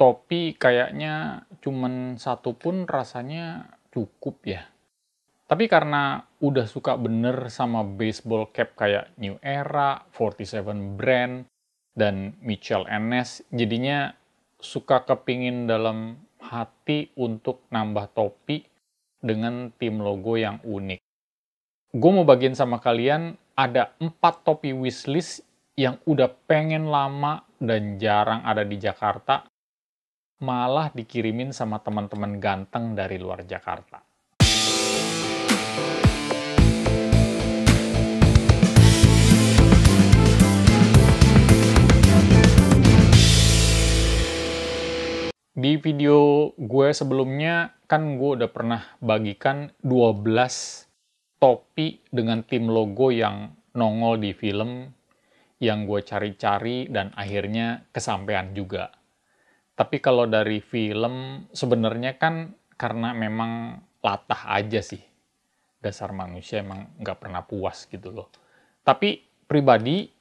topi kayaknya cuman satu pun rasanya cukup ya. Tapi karena udah suka bener sama baseball cap kayak New Era, 47 Brand, dan Mitchell Ness, jadinya suka kepingin dalam hati untuk nambah topi dengan tim logo yang unik. Gue mau bagiin sama kalian ada 4 topi wishlist yang udah pengen lama dan jarang ada di Jakarta, malah dikirimin sama teman-teman ganteng dari luar Jakarta. Di video gue sebelumnya, kan gue udah pernah bagikan 12 topi dengan tim logo yang nongol di film, yang gue cari-cari dan akhirnya kesampaian juga. Tapi kalau dari film, sebenarnya kan karena memang latah aja sih. Dasar manusia emang nggak pernah puas gitu loh. Tapi pribadi,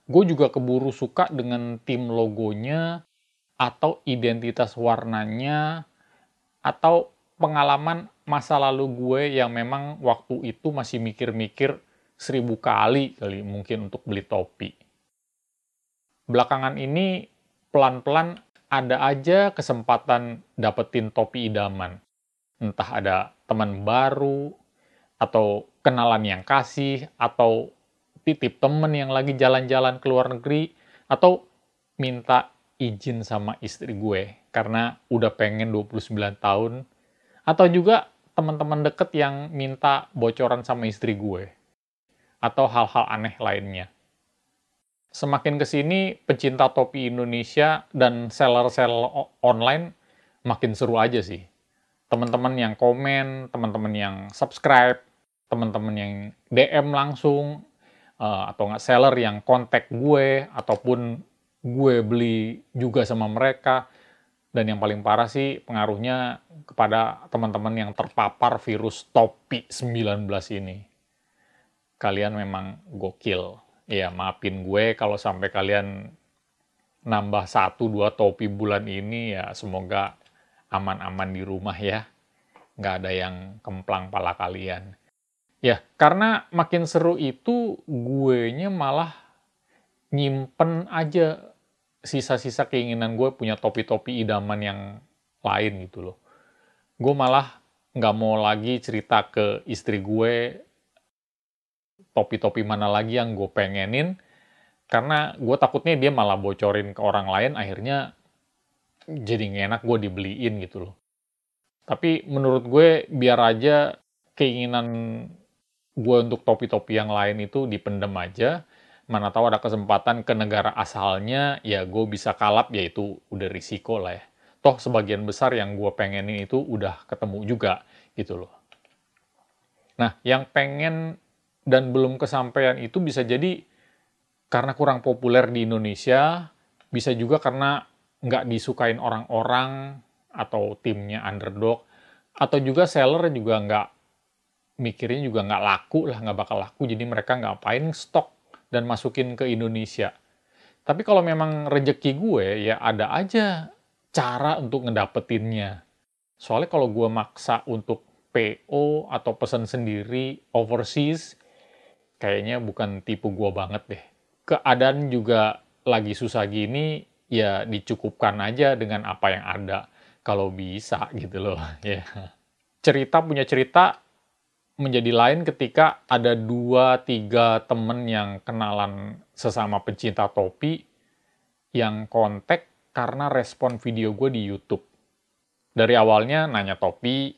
gue juga keburu suka dengan tim logonya, atau identitas warnanya, atau pengalaman masa lalu gue yang memang waktu itu masih mikir-mikir 1000 kali mungkin untuk beli topi. Belakangan ini pelan-pelan ada aja kesempatan dapetin topi idaman. Entah ada teman baru, atau kenalan yang kasih, atau titip temen yang lagi jalan-jalan ke luar negeri, atau minta izin sama istri gue karena udah pengen 29 tahun, atau juga teman-teman deket yang minta bocoran sama istri gue, atau hal-hal aneh lainnya. Semakin kesini, pecinta topi Indonesia dan seller-seller online makin seru aja sih. Teman-teman yang komen, teman-teman yang subscribe, teman-teman yang DM langsung, atau nggak seller yang kontak gue, ataupun gue beli juga sama mereka. Dan yang paling parah sih pengaruhnya kepada teman-teman yang terpapar virus topi 19 ini. Kalian memang gokil. Ya, maafin gue kalau sampai kalian nambah 1-2 topi bulan ini, ya semoga aman-aman di rumah ya. Nggak ada yang kemplang pala kalian. Ya, karena makin seru itu, guenya malah nyimpen aja sisa-sisa keinginan gue punya topi-topi idaman yang lain gitu loh. Gue malah nggak mau lagi cerita ke istri gue topi-topi mana lagi yang gue pengenin, karena gue takutnya dia malah bocorin ke orang lain, akhirnya jadi nggak enak gue dibeliin gitu loh. Tapi menurut gue biar aja keinginan gue untuk topi-topi yang lain itu dipendem aja, mana tahu ada kesempatan ke negara asalnya, ya gue bisa kalap, ya itu udah risiko lah ya. Toh sebagian besar yang gue pengenin itu udah ketemu juga gitu loh. Nah, yang pengen dan belum kesampaian itu bisa jadi karena kurang populer di Indonesia, bisa juga karena nggak disukain orang-orang atau timnya underdog, atau juga seller juga nggak mikirnya juga nggak laku lah, nggak bakal laku, jadi mereka nggak ngapain stok dan masukin ke Indonesia. Tapi kalau memang rejeki gue, ya ada aja cara untuk ngedapetinnya. Soalnya kalau gue maksa untuk PO atau pesan sendiri overseas, kayaknya bukan tipe gue banget deh. Keadaan juga lagi susah gini, ya dicukupkan aja dengan apa yang ada. Kalau bisa gitu loh. Ya. Cerita punya cerita menjadi lain ketika ada 2-3 temen yang kenalan sesama pencinta topi yang kontak karena respon video gue di YouTube. Dari awalnya nanya topi,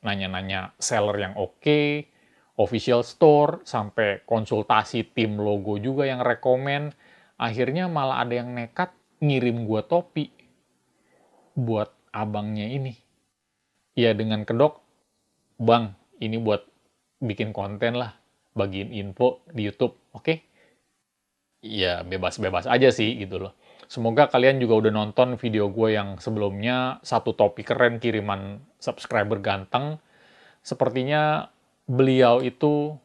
nanya-nanya seller yang oke, official store, sampai konsultasi tim logo juga yang rekomen. Akhirnya malah ada yang nekat ngirim gue topi buat abangnya ini. Ya dengan kedok, bang, ini buat bikin konten lah, bagiin info di YouTube, oke? Ya bebas-bebas aja sih gitu loh. Semoga kalian juga udah nonton video gue yang sebelumnya, 1 topi keren kiriman subscriber ganteng. Sepertinya beliau itu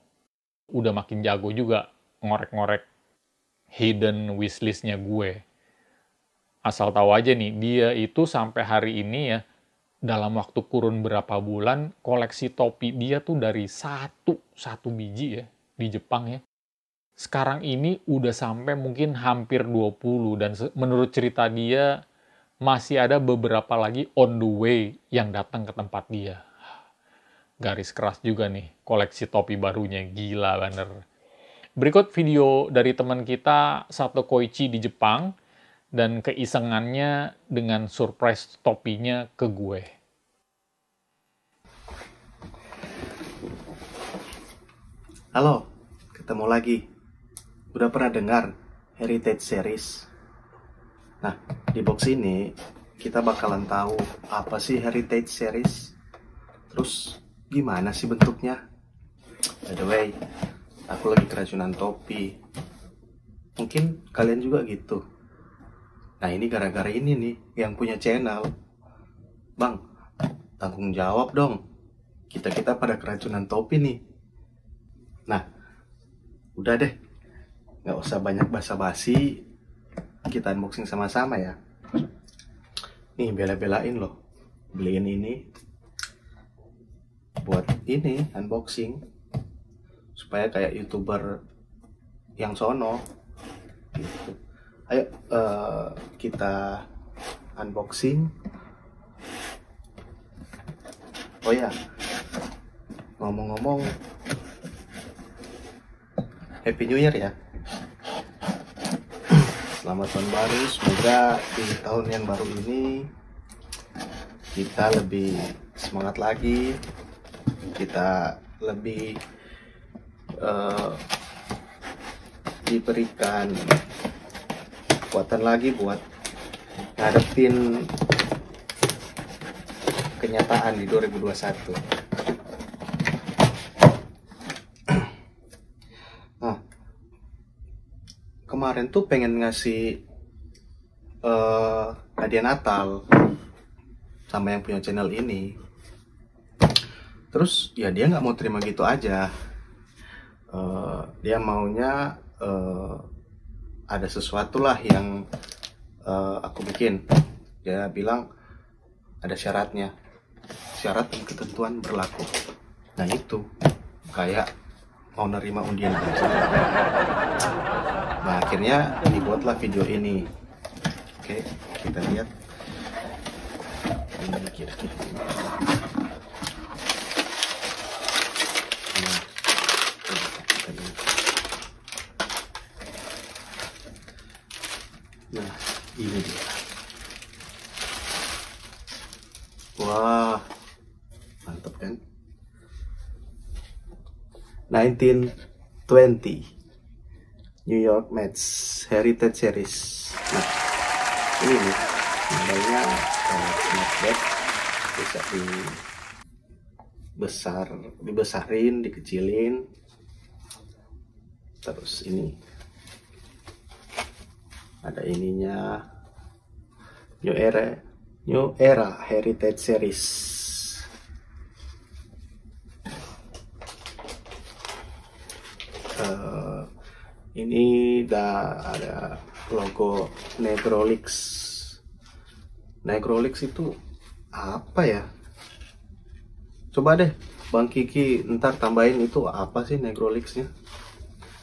udah makin jago juga ngorek-ngorek hidden wishlist-nya gue. asal tahu aja nih, dia itu sampai hari ini ya, dalam waktu kurun berapa bulan, koleksi topi dia tuh dari satu biji ya, di Jepang ya. Sekarang ini udah sampai mungkin hampir 20, dan menurut cerita dia, masih ada beberapa lagi on the way yang datang ke tempat dia. Garis keras juga nih, koleksi topi barunya, gila bener. Berikut video dari teman kita, Sato Koichi di Jepang, dan keisengannya dengan surprise topinya ke gue. Halo, ketemu lagi. Udah pernah dengar Heritage Series? Nah, di box ini kita bakalan tahu apa sih Heritage Series, terus gimana sih bentuknya. By the way, aku lagi keracunan topi. Mungkin kalian juga gitu. Nah, ini gara-gara ini nih yang punya channel. Bang, tanggung jawab dong. Kita pada keracunan topi nih. Nah, udah deh. Nggak usah banyak basa-basi. Kita unboxing sama-sama ya. Nih, bela-belain loh. Beliin ini. Buat ini, unboxing. Supaya kayak YouTuber yang sono. Gitu. Ayo, kita unboxing. Oh ya, ngomong-ngomong, Happy New Year ya. Selamat tahun baru, semoga di tahun yang baru ini kita lebih semangat lagi, kita lebih diberikan kekuatan lagi buat ngadepin kenyataan di 2021. Nah, kemarin tuh pengen ngasih hadiah Natal sama yang punya channel ini. Terus ya dia nggak mau terima gitu aja. Dia maunya ada sesuatu lah yang aku bikin. Dia bilang ada syaratnya, syarat dan ketentuan berlaku. Nah itu kayak mau nerima undian aja. Nah akhirnya dibuatlah video ini. Oke, kita lihat ini kira-kira. Nah, ini dia. Wah, mantap kan? 1920 New York Mets Heritage Series. Nah, ini nih, modelnya snapback, bisa dibesarin, dikecilin. Terus ini ada ininya, New Era Heritage Series. Ini ada logo Negrolix. Negrolix itu apa ya? Coba deh Bang Kiki ntar tambahin itu apa sih Negrolixnya.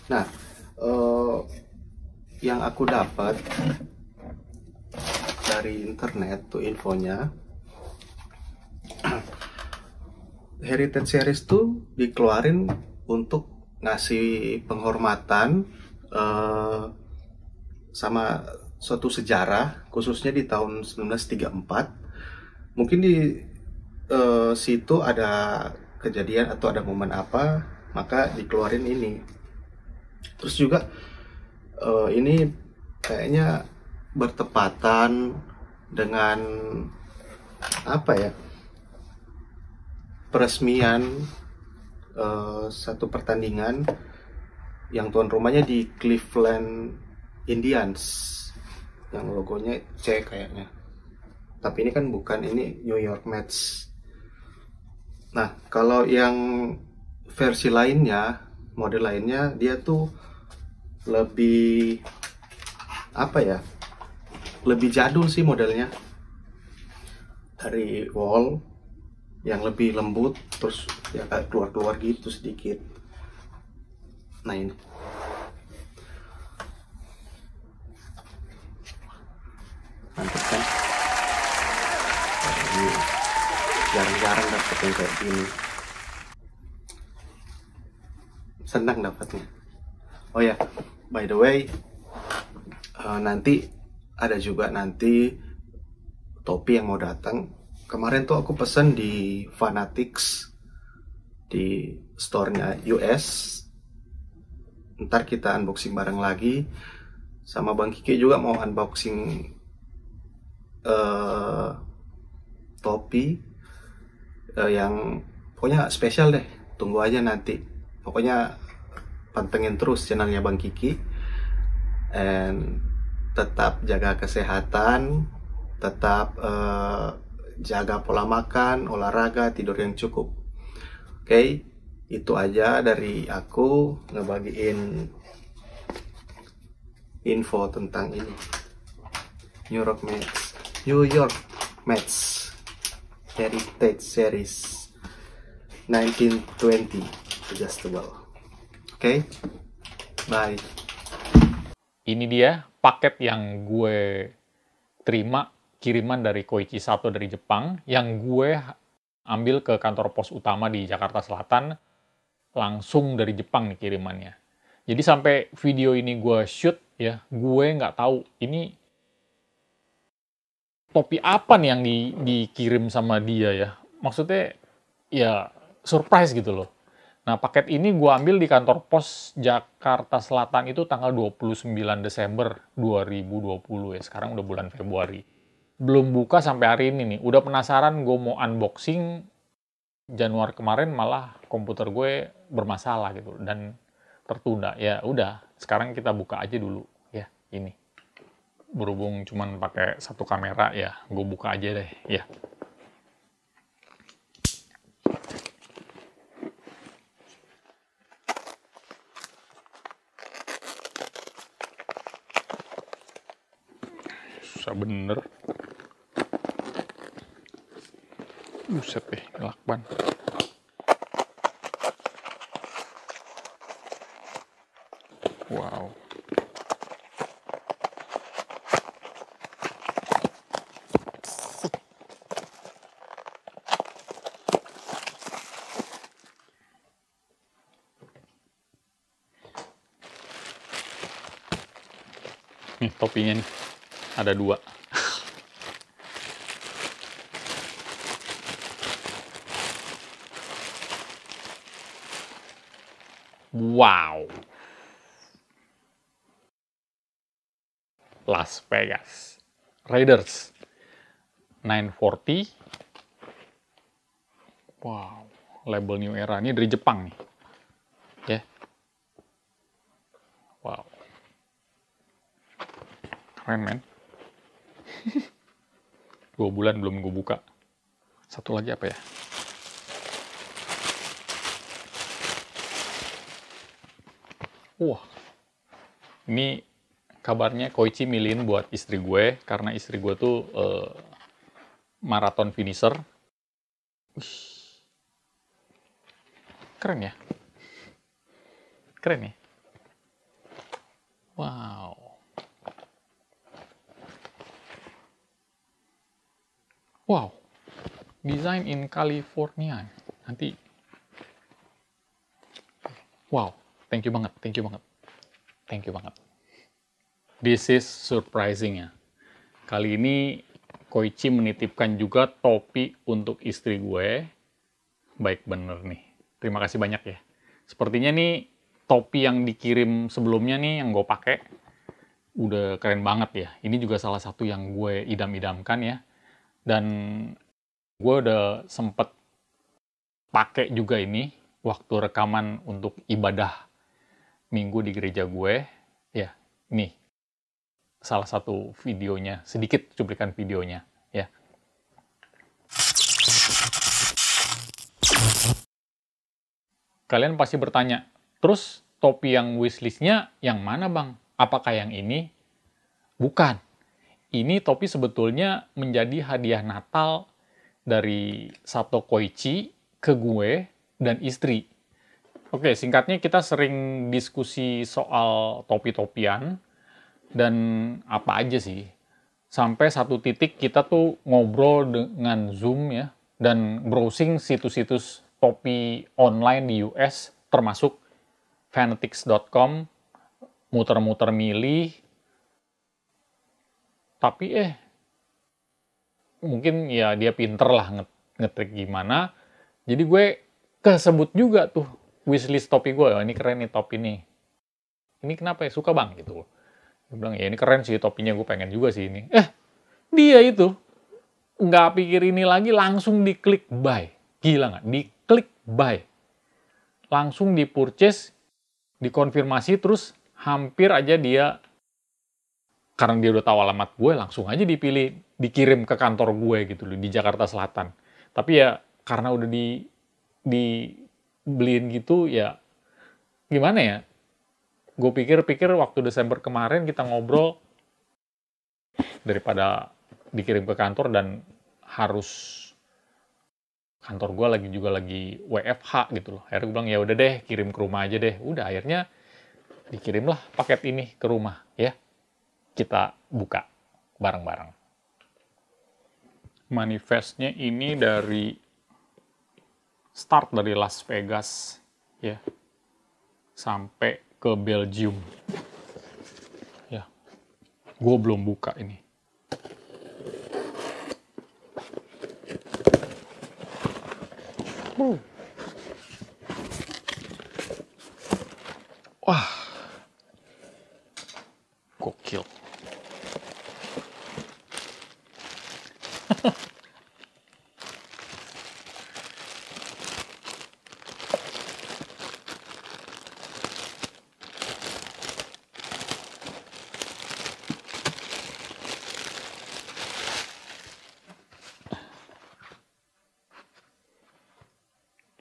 Nah, yang aku dapat dari internet tuh infonya, Heritage Series tuh dikeluarin untuk ngasih penghormatan sama suatu sejarah, khususnya di tahun 1934. Mungkin di situ ada kejadian atau ada momen apa, maka dikeluarin ini. Terus juga ini kayaknya bertepatan dengan apa ya, peresmian satu pertandingan yang tuan rumahnya di Cleveland Indians yang logonya C kayaknya, tapi ini kan bukan, ini New York Mets. Nah, kalau yang versi lainnya, model lainnya, dia tuh lebih apa ya, lebih jadul sih modelnya, dari wall yang lebih lembut, terus ya kayak keluar-keluar gitu sedikit. Nah ini mantap kan. Ini jarang-jarang dapet yang kayak gini, senang dapatnya. Oh ya, by the way, nanti ada juga nanti topi yang mau datang. Kemarin tuh aku pesen di Fanatics, di store-nya US. Ntar kita unboxing bareng lagi. Sama Bang Kiki juga mau unboxing topi yang pokoknya spesial deh. Tunggu aja nanti. Pokoknya pantengin terus channelnya Bang Kiki. And tetap jaga kesehatan, tetap jaga pola makan, olahraga, tidur yang cukup. Oke, itu aja dari aku ngebagiin info tentang ini. New York Mets Heritage Series 1920 adjustable. Oke, bye. Ini dia paket yang gue terima, kiriman dari Koichi Sato dari Jepang, yang gue ambil ke kantor pos utama di Jakarta Selatan, langsung dari Jepang nih kirimannya. Jadi sampai video ini gue shoot, ya, gue nggak tahu ini topi apa nih yang dikirim sama dia ya. Maksudnya, ya surprise gitu loh. Nah, paket ini gue ambil di kantor pos Jakarta Selatan itu tanggal 29 Desember 2020 ya. Sekarang udah bulan Februari. Belum buka sampai hari ini nih. Udah penasaran gue mau unboxing. Januari kemarin malah komputer gue bermasalah gitu dan tertunda. Ya udah, sekarang kita buka aja dulu ya ini. Berhubung cuman pakai satu kamera ya, gue buka aja deh ya. Susah bener. Buset deh, lakban. Wow. Nih topinya nih, ada 2. Wow. Las Vegas Raiders 940. Wow, label New Era. Ini dari Jepang nih. Ya. Wow. Keren, men. 2 bulan belum gue buka. Satu lagi apa ya? Wah. Ini kabarnya Koichi milihin buat istri gue, karena istri gue tuh maraton finisher. Keren ya? Keren ya? Wow. Wow. Design in California. Nanti. Wow. Thank you banget. Thank you banget. Thank you banget. This is surprising ya. Kali ini Koichi menitipkan juga topi untuk istri gue. Baik bener nih. Terima kasih banyak ya. Sepertinya nih topi yang dikirim sebelumnya nih yang gue pakai udah keren banget ya. Ini juga salah satu yang gue idam-idamkan ya. Dan gue udah sempet pakai juga ini waktu rekaman untuk ibadah minggu di gereja gue. Ya, nih salah satu videonya, sedikit cuplikan videonya ya. Kalian pasti bertanya, terus topi yang wishlist-nya yang mana bang? Apakah yang ini? Bukan. ini topi sebetulnya menjadi hadiah Natal dari Sato Koichi ke gue dan istri. Oke, singkatnya kita sering diskusi soal topi-topian dan apa aja sih. Sampai satu titik kita tuh ngobrol dengan Zoom ya, dan browsing situs-situs topi online di US, termasuk fanatics.com, muter-muter milih. Tapi mungkin ya dia pinter lah ngetrik gimana. Jadi gue kesebut juga tuh wishlist topi gue. Oh, ini keren nih topi nih. Ini kenapa ya? Suka bang gitu. Gue bilang, ya ini keren sih topinya, gue pengen juga sih ini. Dia itu nggak pikir ini lagi, langsung diklik buy. Gila nggak? Diklik buy. Langsung di-purchase, dikonfirmasi, terus hampir aja dia, karena dia udah tahu alamat gue, langsung aja dipilih, dikirim ke kantor gue gitu loh, di Jakarta Selatan. Tapi ya, karena udah dibeliin gitu, ya gimana ya? Gue pikir-pikir waktu Desember kemarin kita ngobrol, daripada dikirim ke kantor dan harus kantor gue lagi WFH gitu loh. Akhirnya gue bilang, ya udah deh, kirim ke rumah aja deh. Udah, akhirnya dikirimlah paket ini ke rumah ya. Kita buka bareng-bareng. Manifestnya ini start dari Las Vegas ya, sampai ke Belgium ya. Gue belum buka ini. Wah, gokil.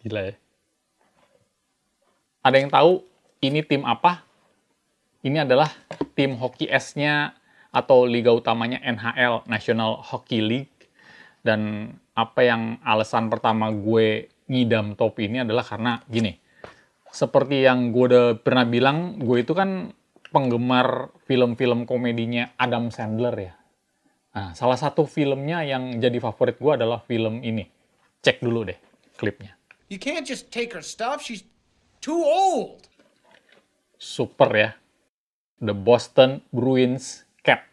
Gila ya. Ada yang tahu ini tim apa? Ini adalah tim hoki S-nya atau liga utamanya NHL, National Hockey League. Dan apa yang alasan pertama gue ngidam topi ini adalah karena gini. Seperti yang gue udah pernah bilang, gue itu kan penggemar film-film komedinya Adam Sandler ya. Nah, salah satu filmnya yang jadi favorit gue adalah film ini. Cek dulu deh klipnya. You can't just take her stuff. She's too old. Super ya. The Boston Bruins cap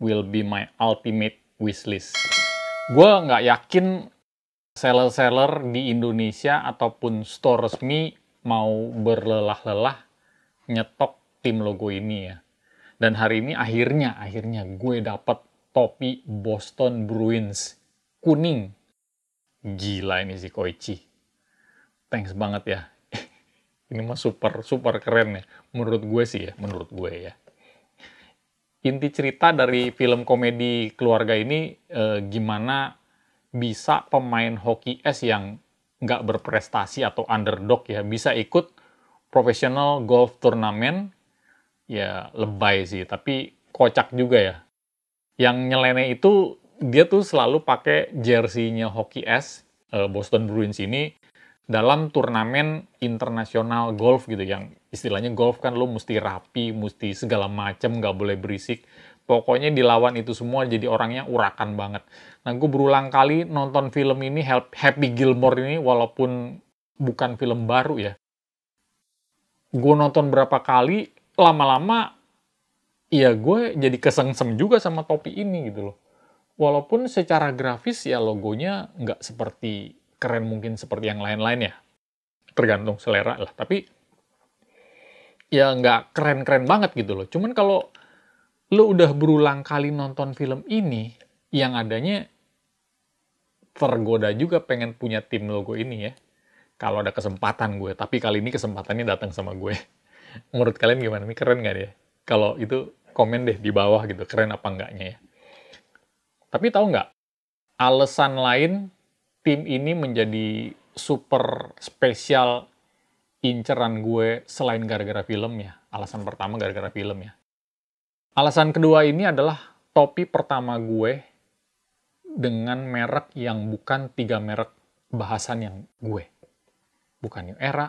will be my ultimate wishlist. Gue nggak yakin seller-seller di Indonesia ataupun store resmi mau berlelah-lelah nyetok tim logo ini ya. Dan hari ini akhirnya gue dapet topi Boston Bruins kuning. Gila ini si Koichi. Thanks banget ya. Ini mah super keren ya. Menurut gue sih ya, Inti cerita dari film komedi keluarga ini gimana bisa pemain hoki es yang nggak berprestasi atau underdog ya bisa ikut professional golf turnamen. Ya lebay sih, tapi kocak juga ya. Yang nyeleneh itu dia tuh selalu pakai jersey-nya hoki es Boston Bruins ini dalam turnamen internasional golf gitu, yang istilahnya golf kan lo mesti rapi, mesti segala macem, nggak boleh berisik. Pokoknya dilawan itu semua jadi orangnya urakan banget. Nah, gue berulang kali nonton film ini, Happy Gilmore ini, walaupun bukan film baru ya. Gue nonton berapa kali, lama-lama ya gue jadi kesengsem juga sama topi ini gitu loh. Walaupun secara grafis ya logonya nggak seperti keren mungkin seperti yang lain-lain ya. Tergantung selera lah. Tapi ya nggak keren-keren banget gitu loh. Cuman kalau lo udah berulang kali nonton film ini, yang adanya tergoda juga pengen punya tim logo ini ya. Kalau ada kesempatan gue. Tapi kali ini kesempatannya datang sama gue. Menurut kalian gimana? Ini keren nggak ya? Kalau itu komen deh di bawah gitu. Keren apa enggaknya ya. Tapi tahu nggak, alasan lain tim ini menjadi super spesial inceran gue selain gara-gara film ya. Alasan pertama gara-gara film ya. Alasan kedua ini adalah topi pertama gue dengan merek yang bukan 3 merek bahasan yang gue. Bukan New Era,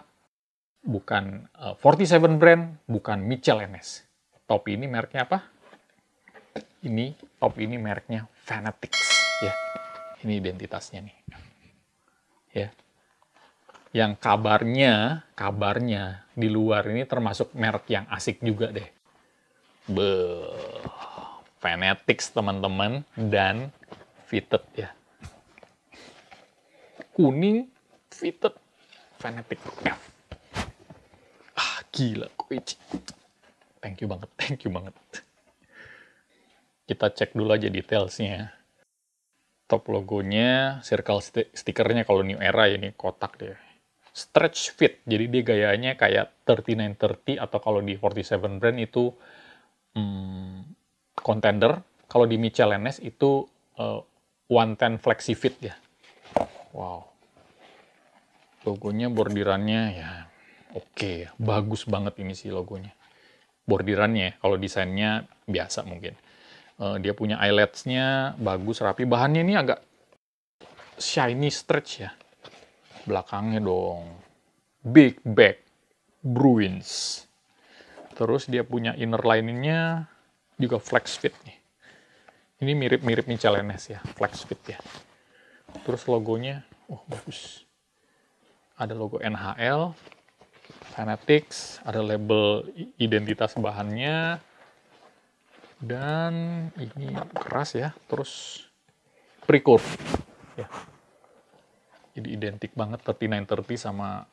bukan 47 brand, bukan Mitchell & Ness. Topi ini mereknya apa? Topi ini mereknya Fanatics, ya. Ini identitasnya nih. Ya. Yang kabarnya di luar ini termasuk merek yang asik juga deh. Fanatics teman-teman, dan fitted ya. Kuning, fitted, Fanatic F. Gila, Koichi. Thank you banget. Kita cek dulu aja detailsnya. Top logonya, circle stikernya kalau New Era ini kotak deh. Stretch fit, jadi dia gayanya kayak 3930 atau kalau di 47 brand itu Contender. Kalau di Mitchell & Ness itu 110 flexi fit ya. Wow. Logonya, bordirannya ya oke. Bagus banget ini sih logonya. Bordirannya, kalau desainnya biasa mungkin. Dia punya eyelets-nya bagus, rapi. Bahannya ini agak shiny stretch ya. Belakangnya dong. Big back. Bruins. Terus dia punya inner lining-nya juga flex fit nih. Ini mirip-mirip Mitchell & Ness ya. Flex fit ya. Terus logonya, bagus. Ada logo NHL. Fanatics. Ada label identitas bahannya. Dan ini keras ya, terus pre-curve ya. Jadi identik banget 3930 sama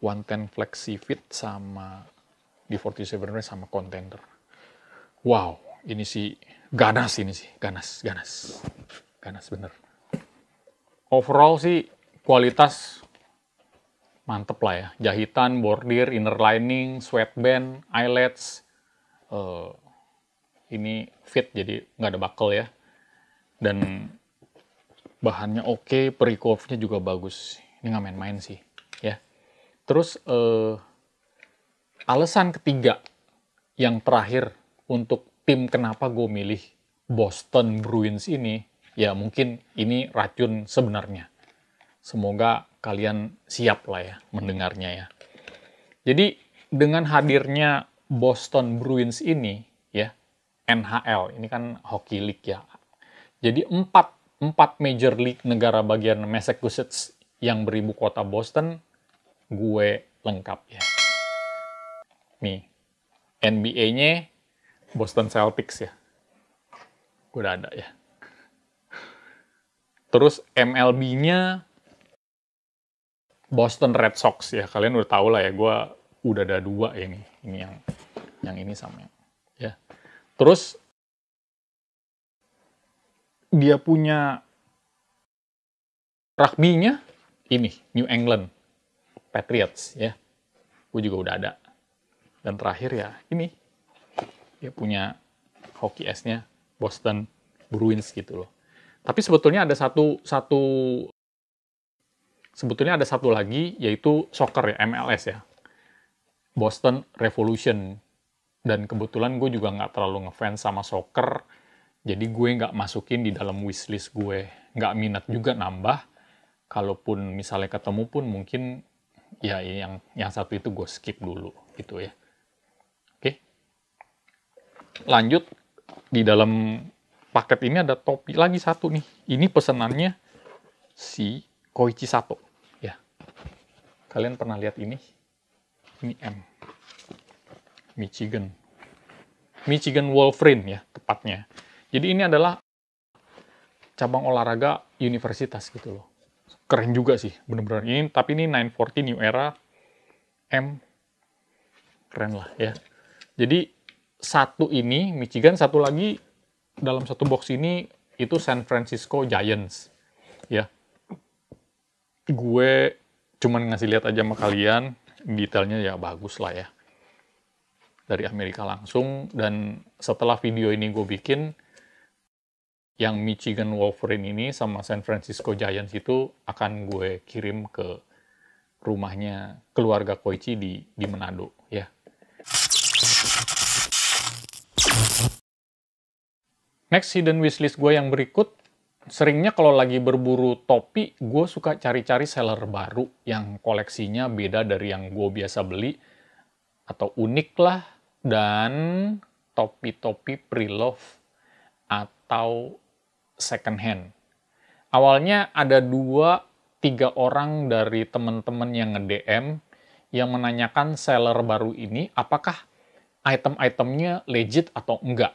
110 flexi fit sama di 47 sama Contender. Wow, ini sih ganas bener. Overall sih kualitas mantep lah ya. Jahitan, bordir, inner lining, sweatband, eyelets, ini fit jadi nggak ada buckle ya, dan bahannya oke, pre-curve-nya juga bagus. Ini nggak main-main sih ya. Terus alasan ketiga yang terakhir untuk tim kenapa gue milih Boston Bruins ini, ya mungkin ini racun sebenarnya. Semoga kalian siap lah ya mendengarnya ya. Jadi dengan hadirnya Boston Bruins ini ya, NHL, ini kan Hockey League ya. Jadi empat major league negara bagian Massachusetts yang beribu kota Boston, gue lengkap ya. Nih, NBA-nya Boston Celtics ya. Gue udah ada ya. Terus MLB-nya Boston Red Sox ya. Kalian udah tahu lah ya, gue udah ada 2 ini. Ini yang ini sama ya. Terus dia punya rugby-nya ini New England Patriots ya. Gue juga udah ada. Dan terakhir ya ini dia punya hockey S-nya Boston Bruins gitu loh. Tapi sebetulnya ada satu lagi, yaitu soccer ya, MLS ya. Boston Revolution. Dan kebetulan gue juga nggak terlalu ngefans sama soccer, jadi gue nggak masukin di dalam wishlist gue. Nggak minat juga nambah. Kalaupun misalnya ketemu pun mungkin ya yang satu itu gue skip dulu gitu ya. Oke. Lanjut, di dalam paket ini ada topi lagi satu nih. Ini pesenannya si Koichi Sato ya. Kalian pernah lihat ini? Ini M. Michigan Wolverine ya tepatnya. Jadi ini adalah cabang olahraga universitas gitu loh. Keren juga sih, bener-bener ini. Tapi ini 940 New Era M, keren lah ya. Jadi satu ini Michigan, satu lagi dalam satu box ini itu San Francisco Giants ya. Gue cuman ngasih lihat aja sama kalian, detailnya ya bagus lah ya. Dari Amerika langsung, dan setelah video ini gue bikin, yang Michigan Wolverine ini sama San Francisco Giants itu akan gue kirim ke rumahnya keluarga Koichi di Manado ya. Next hidden wishlist gue yang berikut, seringnya kalau lagi berburu topi, gue suka cari-cari seller baru yang koleksinya beda dari yang gue biasa beli, atau unik lah, dan topi-topi pre-love atau second hand. Awalnya ada 2-3 orang dari teman-teman yang nge-DM yang menanyakan seller baru ini apakah item-itemnya legit atau enggak.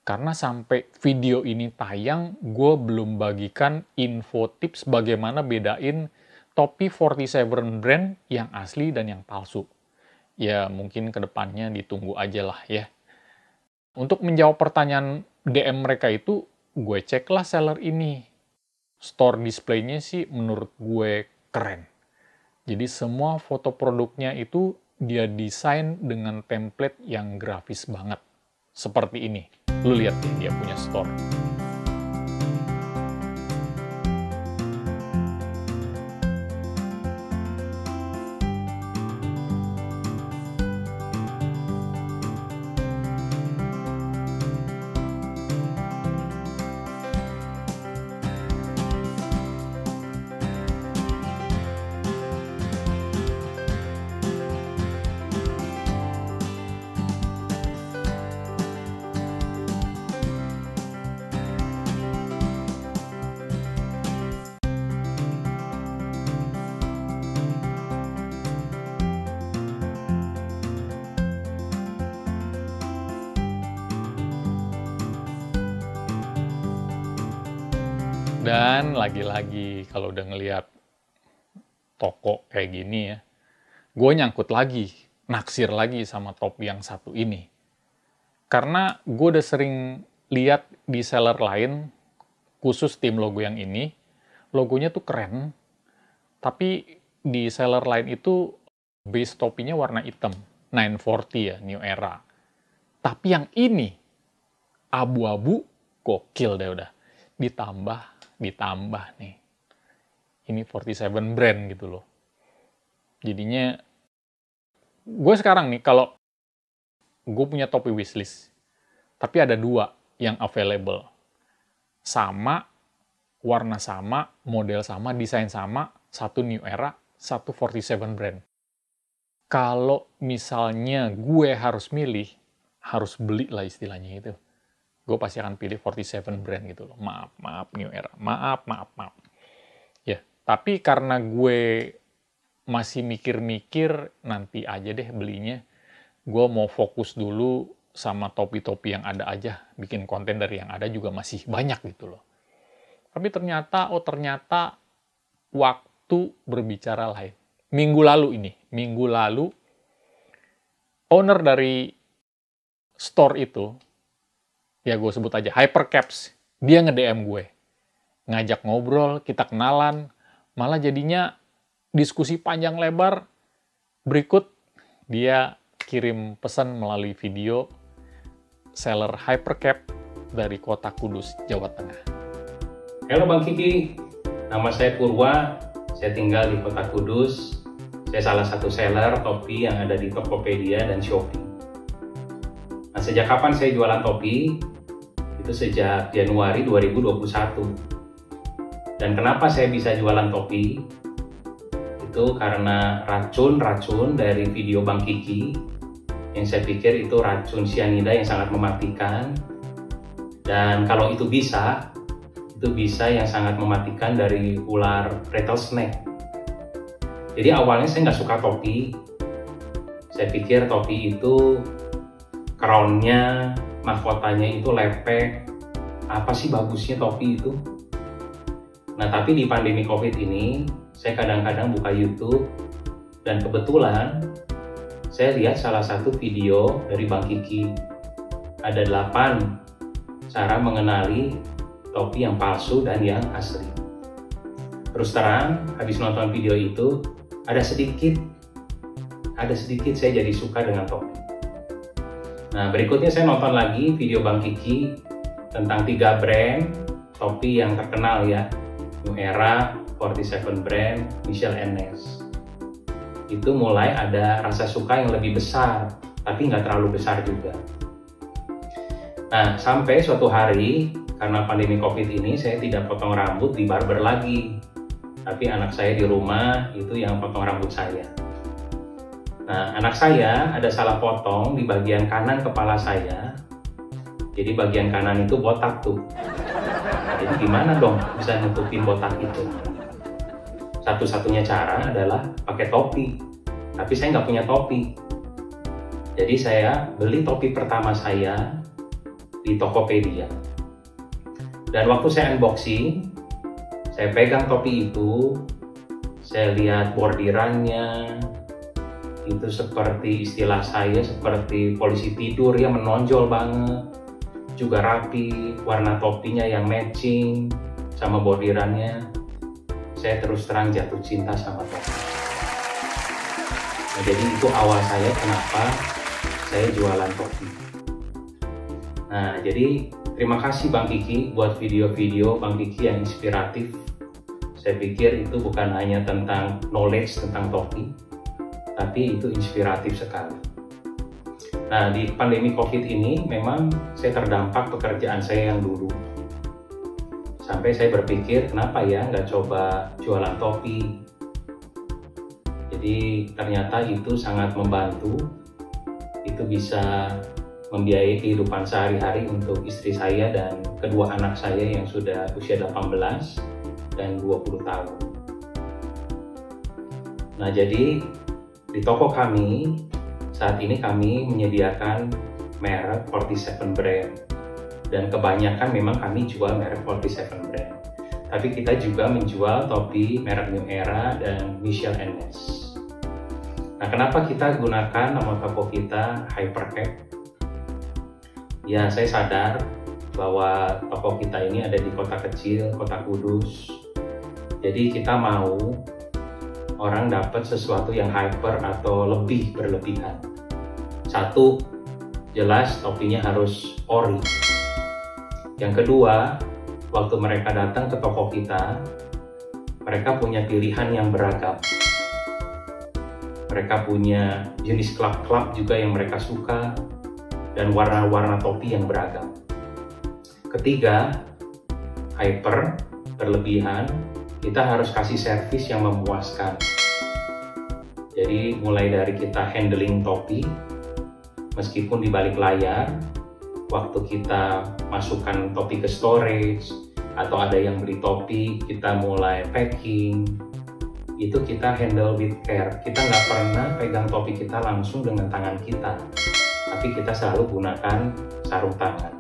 Karena sampai video ini tayang, gue belum bagikan info tips bagaimana bedain topi 47 brand yang asli dan yang palsu. Ya, mungkin kedepannya ditunggu aja lah ya. Untuk menjawab pertanyaan DM mereka itu, gue ceklah seller ini. Store display-nya sih menurut gue keren. Jadi semua foto produknya itu dia desain dengan template yang grafis banget. Seperti ini. Lu lihat nih, dia punya store. Dan lagi-lagi kalau udah ngelihat toko kayak gini ya, gue nyangkut lagi, naksir lagi sama topi yang satu ini. Karena gue udah sering lihat di seller lain, khusus tim logo yang ini, logonya tuh keren, tapi di seller lain itu base topinya warna hitam, 940 ya, New Era. Tapi yang ini, abu-abu, gokil deh udah. Ditambah nih, ini 47 brand gitu loh. Jadinya, gue sekarang nih, kalau gue punya topi wishlist, tapi ada 2 yang available. Sama, warna sama, model sama, desain sama, satu New Era, satu 47 brand. Kalau misalnya gue harus milih, harus beli lah istilahnya itu. Gue pasti akan pilih 47 brand gitu loh. Maaf, New Era. Maaf. Ya, tapi karena gue masih mikir-mikir, nanti aja deh belinya. Gue mau fokus dulu sama topi-topi yang ada aja. Bikin konten dari yang ada juga masih banyak gitu loh. Tapi ternyata waktu berbicara lain. Minggu lalu, owner dari store itu, ya gue sebut aja Hypercaps, dia nge-DM gue. Ngajak ngobrol, kita kenalan, malah jadinya diskusi panjang lebar. Berikut, dia kirim pesan melalui video seller Hypercap dari kota Kudus, Jawa Tengah. Halo Bang Kiki, nama saya Purwa, saya tinggal di kota Kudus. Saya salah satu seller topi yang ada di Tokopedia dan Shopee. Nah, sejak kapan saya jualan topi? Itu sejak Januari 2021. Dan kenapa saya bisa jualan topi? Itu karena racun dari video Bang Kiki, yang saya pikir itu racun cyanida yang sangat mematikan. Dan kalau itu bisa yang sangat mematikan dari ular rattlesnake. Jadi awalnya saya nggak suka topi. Saya pikir topi itu crown-nya, mahkotanya itu lepek. Apa sih bagusnya topi itu? Nah, tapi di pandemi COVID ini, saya kadang-kadang buka YouTube, dan kebetulan saya lihat salah satu video dari Bang Kiki. Ada 8 cara mengenali topi yang palsu dan yang asli. Terus terang, habis nonton video itu, ada sedikit saya jadi suka dengan topi. Nah, berikutnya saya nonton lagi video Bang Kiki tentang 3 brand topi yang terkenal ya. New Era, 47 brand, Michel Ernest. Itu mulai ada rasa suka yang lebih besar, tapi nggak terlalu besar juga. Nah, sampai suatu hari, karena pandemi COVID ini, saya tidak potong rambut di barber lagi. Tapi anak saya di rumah itu yang potong rambut saya. Nah, anak saya ada salah potong di bagian kanan kepala saya. Jadi bagian kanan itu botak tuh. Nah, jadi gimana dong bisa nutupin botak itu? Satu-satunya cara adalah pakai topi. Tapi saya nggak punya topi. Jadi saya beli topi pertama saya di Tokopedia. Dan waktu saya unboxing, saya pegang topi itu, saya lihat bordirannya, itu seperti istilah saya, seperti polisi tidur ya, menonjol banget, juga rapi, warna topinya yang matching sama bordirannya. Saya terus terang jatuh cinta sama topi. Nah, jadi itu awal saya kenapa saya jualan topi. Nah, jadi terima kasih Bang Kiki buat video-video Bang Kiki yang inspiratif. Saya pikir itu bukan hanya tentang knowledge tentang topi, tapi itu inspiratif sekali. Nah, di pandemi COVID ini memang saya terdampak pekerjaan saya yang dulu. Sampai saya berpikir, kenapa ya nggak coba jualan topi? Jadi ternyata itu sangat membantu, itu bisa membiayai kehidupan sehari-hari untuk istri saya dan kedua anak saya yang sudah usia 18 dan 20 tahun. Nah, jadi di toko kami, saat ini kami menyediakan merek 47 brand. Dan kebanyakan memang kami jual merek 47 brand. Tapi kita juga menjual topi merek New Era dan Michel & Ness. Nah, kenapa kita gunakan nama toko kita Hypercap? Ya, saya sadar bahwa toko kita ini ada di kota kecil, kota Kudus. Jadi kita mau orang dapat sesuatu yang hyper atau lebih berlebihan. Satu, jelas topinya harus ori. Yang kedua, waktu mereka datang ke toko kita, mereka punya pilihan yang beragam. Mereka punya jenis klub-klub juga yang mereka suka, dan warna-warna topi yang beragam. Ketiga, hyper, berlebihan, kita harus kasih servis yang memuaskan. Jadi mulai dari kita handling topi, meskipun di balik layar, waktu kita masukkan topi ke storage, atau ada yang beli topi, kita mulai packing, itu kita handle with care. Kita nggak pernah pegang topi kita langsung dengan tangan kita, tapi kita selalu gunakan sarung tangan.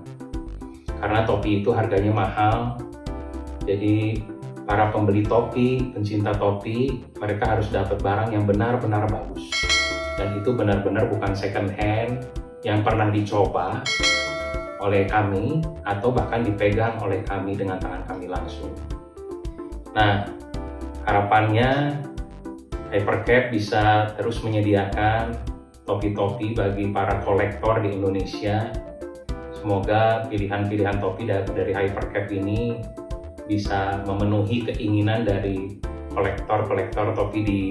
Karena topi itu harganya mahal, jadi para pembeli topi, pencinta topi, mereka harus dapat barang yang benar-benar bagus. Dan itu benar-benar bukan second hand yang pernah dicoba oleh kami atau bahkan dipegang oleh kami dengan tangan kami langsung. Nah, harapannya Hypercap bisa terus menyediakan topi-topi bagi para kolektor di Indonesia. Semoga pilihan-pilihan topi dari Hypercap ini bisa memenuhi keinginan dari kolektor-kolektor topi di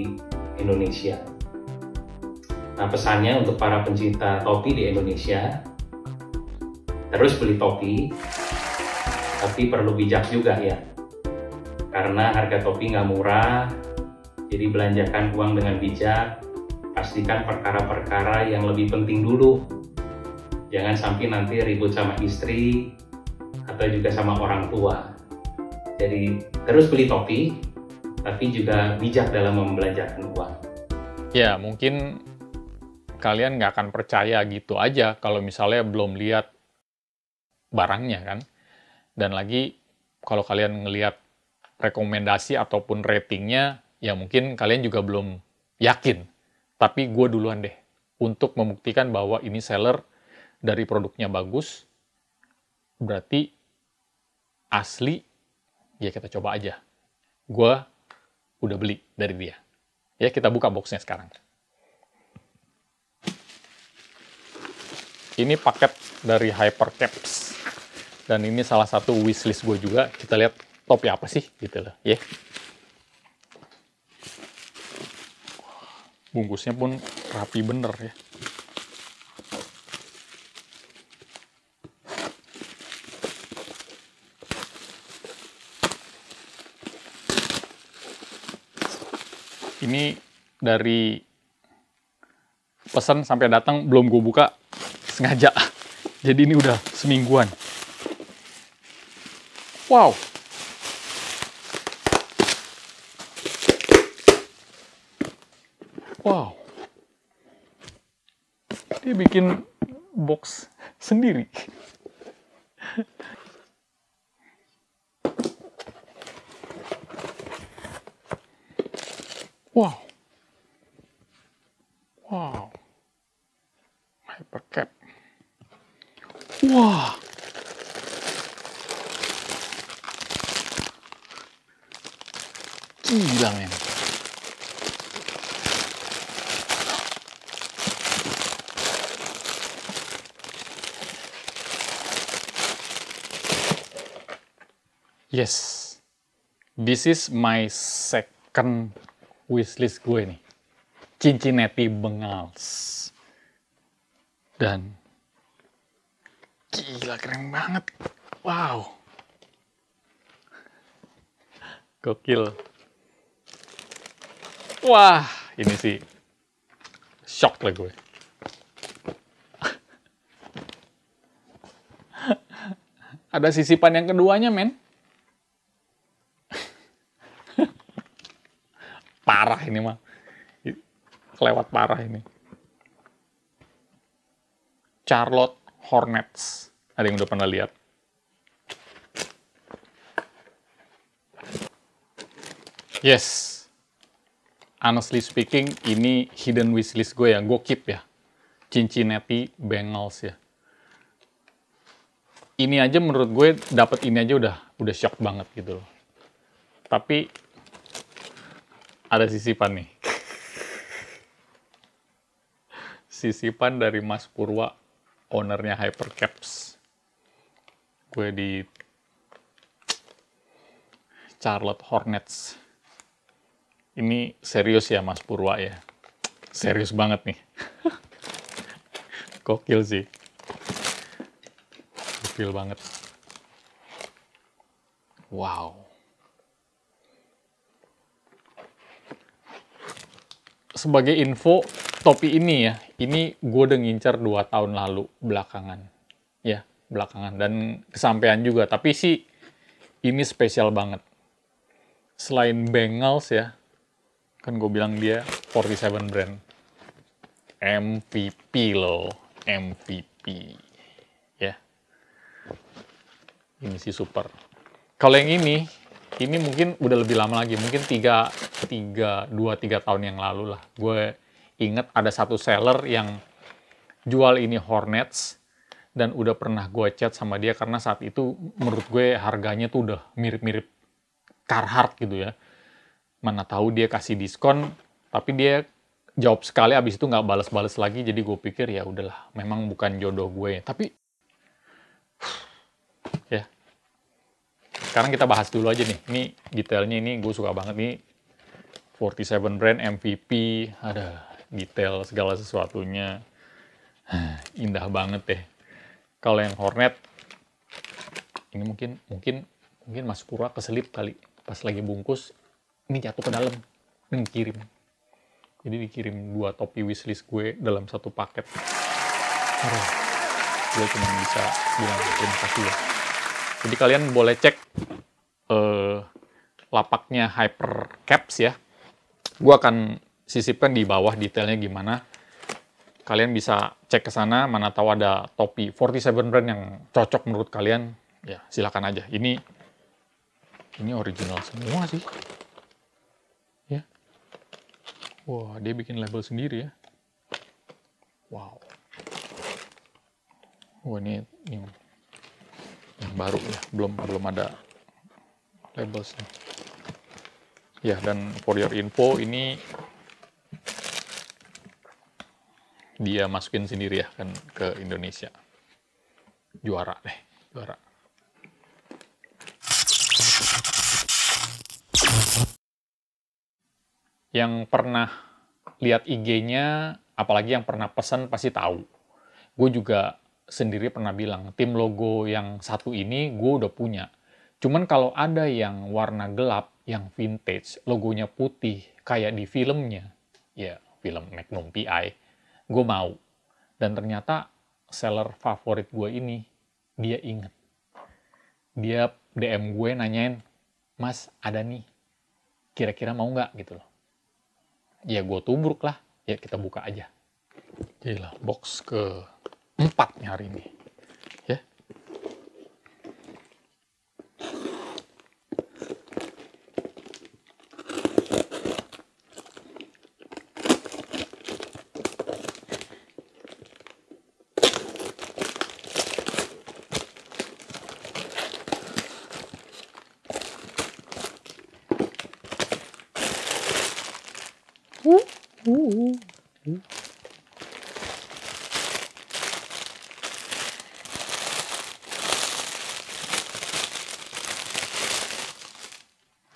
Indonesia. Nah, pesannya untuk para pencinta topi di Indonesia, terus beli topi, tapi perlu bijak juga ya. Karena harga topi nggak murah, jadi belanjakan uang dengan bijak, pastikan perkara-perkara yang lebih penting dulu. Jangan sampai nanti ribut sama istri, atau juga sama orang tua. Jadi terus beli topi, tapi juga bijak dalam membelanjakan uang. Ya, mungkin kalian nggak akan percaya gitu aja kalau misalnya belum lihat barangnya kan. Dan lagi kalau kalian ngelihat rekomendasi ataupun ratingnya, ya mungkin kalian juga belum yakin. Tapi gue duluan deh, untuk membuktikan bahwa ini seller dari produknya bagus, berarti asli, ya kita coba aja. Gue udah beli dari dia. Ya, kita buka boxnya sekarang. Ini paket dari Hypercaps. Dan ini salah satu wishlist gue juga. Kita lihat topi apa sih, gitu loh. Ya. Bungkusnya pun rapi bener ya. Ini dari pesan sampai datang belum gue buka sengaja. Jadi ini udah semingguan. Wow. Wow. Dia bikin box sendiri. Wow. Wow. Hypercap. Wah. Gila, men. Yes. This is my second wishlist gue nih. Cincinnati Bengals. Dan gila, keren banget. Wow. Gokil. Wah, ini sih shock lah gue. Ada sisipan yang keduanya, men. Parah ini mah. Kelewat parah ini. Charlotte Hornets. Ada yang udah pernah lihat? Yes. Honestly speaking, ini hidden wishlist gue yang gue keep ya. Cincinnati Bengals ya. Ini aja menurut gue, dapet ini aja udah shock banget gitu loh. Tapi ada sisipan nih. Sisipan dari Mas Purwa, ownernya Hypercaps. Gue di Charlotte Hornets. Ini serius ya Mas Purwa ya. Serius banget nih. Gokil sih. Gokil banget. Wow. Sebagai info, topi ini ya, ini gue udah ngincar 2 tahun lalu belakangan. Ya, belakangan. Dan kesampaian juga. Tapi sih, ini spesial banget. Selain Bengals ya, kan gue bilang dia 47 brand. MVP loh. MVP. Ya. Ini sih super. Kalau yang ini mungkin udah lebih lama lagi. Mungkin 2-3 tahun yang lalu lah. Gue inget ada satu seller yang jual ini Hornets. Dan udah pernah gue chat sama dia karena saat itu menurut gue harganya tuh udah mirip-mirip Carhartt gitu ya. Mana tahu dia kasih diskon, tapi dia jawab sekali, abis itu nggak balas-balas lagi, jadi gue pikir ya udahlah, memang bukan jodoh gue. Tapi, ya, sekarang kita bahas dulu aja nih. Ini detailnya ini gue suka banget nih. 47 brand MVP, ada detail segala sesuatunya. Indah banget deh. Kalau yang Hornet, ini mungkin Mas Purwa keselip kali pas lagi bungkus. Ini jatuh ke dalam, dan dikirim. Jadi dikirim 2 topi wishlist gue dalam satu paket. Aduh, gue cuma bisa bilang terima kasih ya. Jadi kalian boleh cek lapaknya Hypercaps ya. Gue akan sisipkan di bawah detailnya gimana. Kalian bisa cek ke sana, mana tahu ada topi 47 brand yang cocok menurut kalian. Ya, silakan aja. Ini original semua sih. Ya. Wah, dia bikin label sendiri ya. Wow. Wah, ini yang baru ya, belum ada labelsnya. Ya, dan for your info, ini dia masukin sendiri ya kan ke Indonesia. Juara deh, juara. Yang pernah lihat IG-nya, apalagi yang pernah pesan pasti tahu. Gue juga sendiri pernah bilang, tim logo yang satu ini gue udah punya. Cuman kalau ada yang warna gelap, yang vintage, logonya putih, kayak di filmnya, ya film Magnum PI, gue mau. Dan ternyata seller favorit gue ini, dia inget. Dia DM gue nanyain, "Mas, ada nih, kira-kira mau nggak?" gitu loh. Ya gue tubruk lah, ya kita buka aja. Gila, box ke-4 nih hari ini. Ya.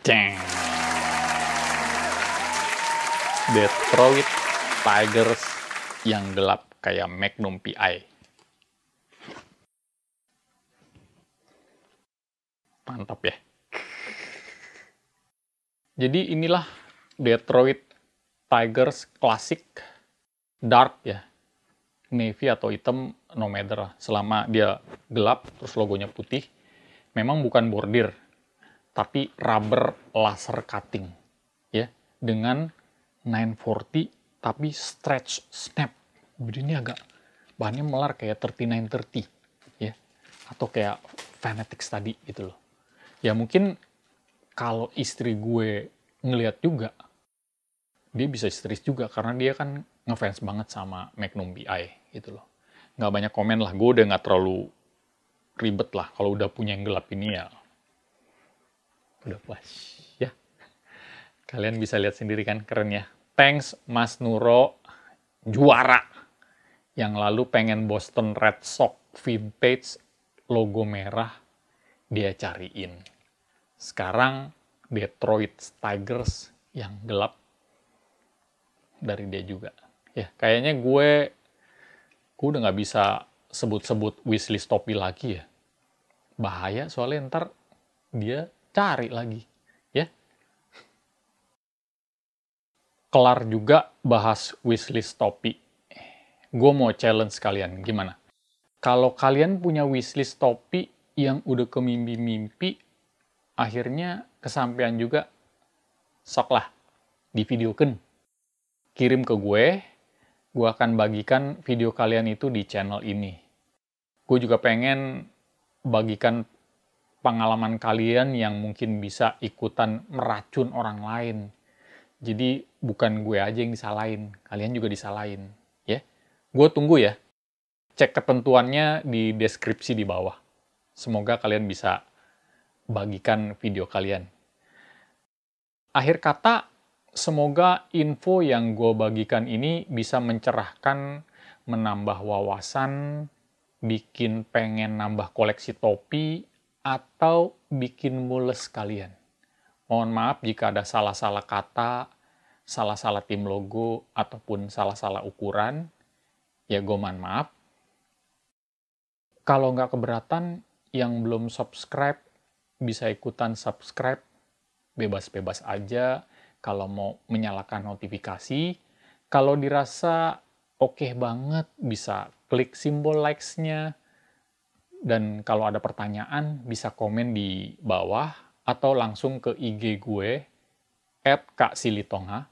Ceng. Detroit Tigers yang gelap kayak Magnum PI. Mantap ya. Jadi inilah Detroit Tigers klasik dark ya. Navy atau hitam no matter lah. Selama dia gelap terus logonya putih. Memang bukan bordir, tapi rubber laser cutting ya, dengan 940 tapi stretch snap. Jadi ini agak bahannya melar kayak 3930 ya, atau kayak Fanatics tadi gitu loh. Ya mungkin kalau istri gue ngelihat juga, dia bisa histeris juga karena dia kan ngefans banget sama Magnum PI gitu loh. Nggak banyak komen lah, gue udah nggak terlalu ribet lah kalau udah punya yang gelap ini ya. Udah puas ya. Kalian bisa lihat sendiri kan, keren ya. Thanks Mas Nuro, juara. Yang lalu pengen Boston Red Sox vintage logo merah, dia cariin. Sekarang Detroit Tigers yang gelap dari dia juga. Ya, kayaknya gue udah nggak bisa sebut-sebut wishlist topi lagi ya. Bahaya soalnya ntar dia cari lagi, ya. Kelar juga bahas wishlist topi. Gue mau challenge kalian, gimana? Kalau kalian punya wishlist topi yang udah kemimpi-mimpi, akhirnya kesampaian juga, sok lah, di videokan. Kirim ke gue akan bagikan video kalian itu di channel ini. Gue juga pengen bagikan pengalaman kalian yang mungkin bisa ikutan meracun orang lain. Jadi bukan gue aja yang disalahin, kalian juga disalahin. Ya, gue tunggu ya. Cek ketentuannya di deskripsi di bawah. Semoga kalian bisa bagikan video kalian. Akhir kata, semoga info yang gue bagikan ini bisa mencerahkan, menambah wawasan, bikin pengen nambah koleksi topi, atau bikin mules kalian. Mohon maaf jika ada salah-salah kata, salah-salah tim logo, ataupun salah-salah ukuran. Ya gue mohon maaf. Kalau nggak keberatan, yang belum subscribe, bisa ikutan subscribe. Bebas-bebas aja. Kalau mau menyalakan notifikasi. Kalau dirasa oke banget, bisa klik simbol likes-nya. Dan kalau ada pertanyaan, bisa komen di bawah, atau langsung ke IG gue, @kaksilitonga.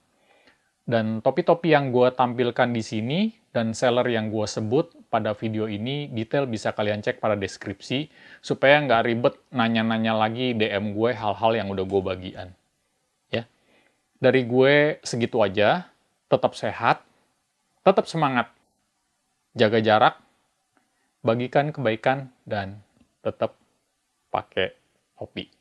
Dan topi-topi yang gue tampilkan di sini, dan seller yang gue sebut pada video ini, detail bisa kalian cek pada deskripsi, supaya nggak ribet nanya-nanya lagi DM gue hal-hal yang udah gue bagian. Ya. Dari gue segitu aja, tetap sehat, tetap semangat, jaga jarak, bagikan kebaikan, dan tetap pakai topi.